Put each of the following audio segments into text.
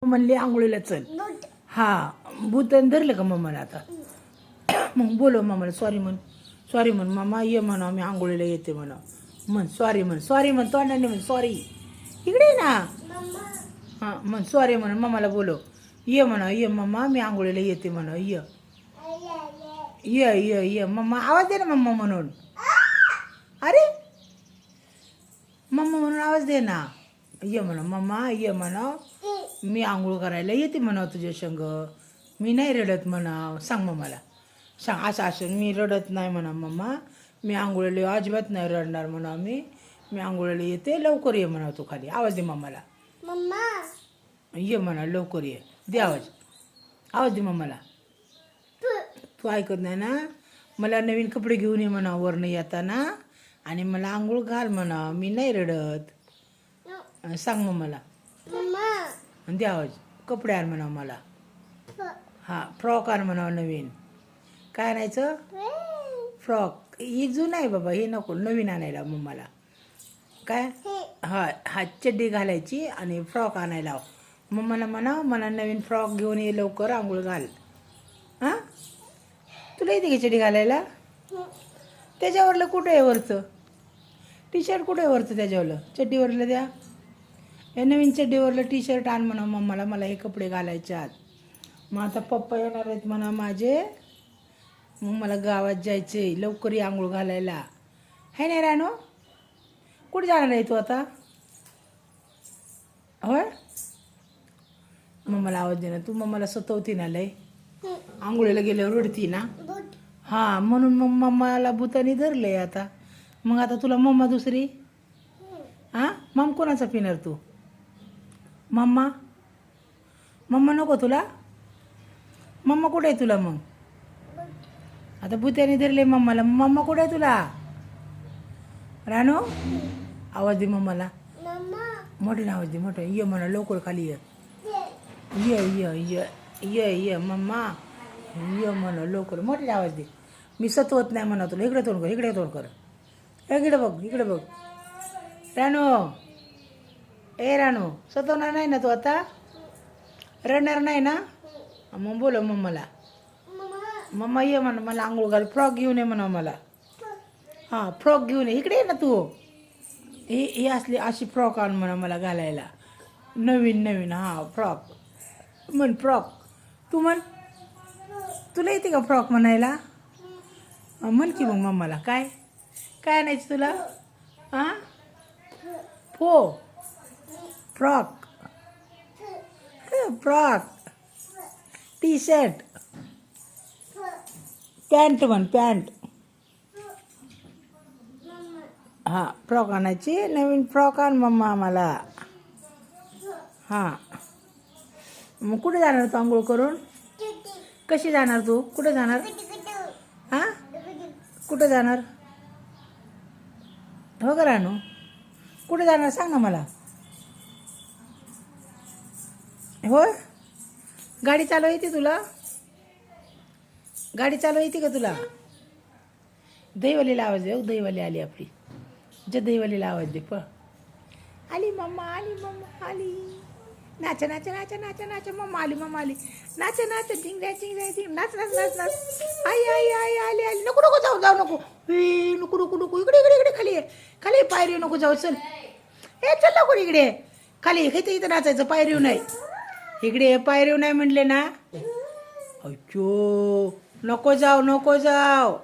म्हणली आंघोळीला चल. हा भूतान धरलं का मम्माला आता. मग बोलव मम्माला सॉरी म्हण मामा ये म्हणा मी आंघोळीला येते म्हणा. म्हण सॉरी म्हण तोंडाने म्हण सॉरी. इकडे ये ना. हां म्हण सॉरी म्हण मम्माला बोलव. ये म्हणा ये मम्मा मी आंघोळीला येते म्हणा. ये मम्मा आवाज दे ना मम्मा म्हणून. अरे मम्मा म्हणून आवाज दे ना. ये म्हणा मम्मा ये म्हणा मी आंघोळ करायला येते म्हणा तुझ्या संग. मी नाही रडत म्हणा. सांग मम्माला सांग असं मी रडत नाही म्हणा मम्मा. मी आंघोळीला अजिबात नाही रडणार म्हणा. मी आंघोळीला येते लवकर ये म्हणा. तू खाली आवाज दे मम्माला. ये म्हणा लवकर ये. दे आवाज दे मम्माला. तू ऐकत नाही ना. मला नवीन कपडे घेऊन ये म्हणा वरनं येताना आणि मला आंघोळ घाल म्हणा. मी नाही रडत. सांग मम्माला. दे आवाज. कपडे आण म्हणा मला. हां फ्रॉक आण म्हणा नवीन. काय आणायचं. फ्रॉक ही जुनं आहे बाबा हे नको नवीन आणायला मम्माला. काय हा चड्डी घालायची आणि फ्रॉक आणायला मम्माला म्हणा मला नवीन फ्रॉक घेऊन ये लवकर आंघोळ घाल. हां तुला येते की चड्डी घालायला. त्याच्यावरलं कुठं आहे वरचं टी शर्ट कुठं आहे वरचं त्याच्यावरलं चड्डीवरलं द्या. हे नवीन चड्डीवरलं टी शर्ट आण म्हणा मम्माला. मला हे कपडे घालायचे आहेत. मग आता पप्पा येणार आहेत म्हणा माझे. मग मला गावात जायचे लवकर ये आंघोळ घालायला. है नाही रानो. कुठे जाणार आहे तू आता. होय मम्माला आवाज दे ना. तू मम्माला सतवती ना लय. आंघोळीला गेल्यावर रडती ना. हां म्हणून मग मम्माला भूतानी धरलंय आता. मग आता तुला मम्मा दुसरी. हां मम कोणाचा पिणार तू. मम्मा नको तुला. मम्मा कुठे आहे तुला मग. आता भूत्याने धरले मम्माला. मम्मा कुठे आहे तुला. रानो आवाज दे मम्माला. मोठे आवाज दे मोठे. ये म्हणा लवकर खाली ये. ये मम्मा ये म्हणा लवकर मोठे आवाज दे. मी सतवत नाही म्हणा तुला. इकडे तोंड कर. इकडे बघ रानो सतवणार नाही ना तू आता. रडणार नाही ना. मग बोल मम्माला. मम्मा ये म्हणा मला आंघोळ घाल. फ्रॉक घेऊन ये म्हणा मला. हां फ्रॉक घेऊन ये. इकडे ये ना तू. ही अशी फ्रॉक आण म्हणा मला घालायला. नवीन हां फ्रॉक म्हण फ्रॉक. तू म्हण तुला येते का फ्रॉक म्हणायला. म्हण की मग मम्माला. काय आणायचं तुला. हां फ्रॉक टी शर्ट पॅन्ट म्हण पॅन्ट. हां फ्रॉक आणायची नवीन फ्रॉक आण मम्मा आम्हाला. हां मग कुठे जाणार तू आंघोळ करून. कशी जाणार तू. कुठे जाणार. हां कुठे जाणार. हो का रानू कुठे जाणार सांग ना मला. होय गाडी चालवा येते तुला. गाडी चालवा येते का तुला. दहीवालीला आवाज दे. दहीवाली आली आपली. जे दहीवालीला आवाज दे. आली मम्मा आली. नाच मम्मा आली नाच चिंगड्या नाच आई आली. नको जाऊ नको. नको इकडे खाली पायरी नको जाऊ. चल चल नको इकडे खाली. इथं नाचायचं पायरीव नाही. इकडे पायरीव नाही म्हणले ना. अच्चो नको जाऊ नको जाऊ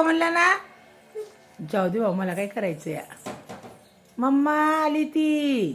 म्हणलं ना. जाऊ दे भाऊ मला काय करायचं या. मम्मा आली ती.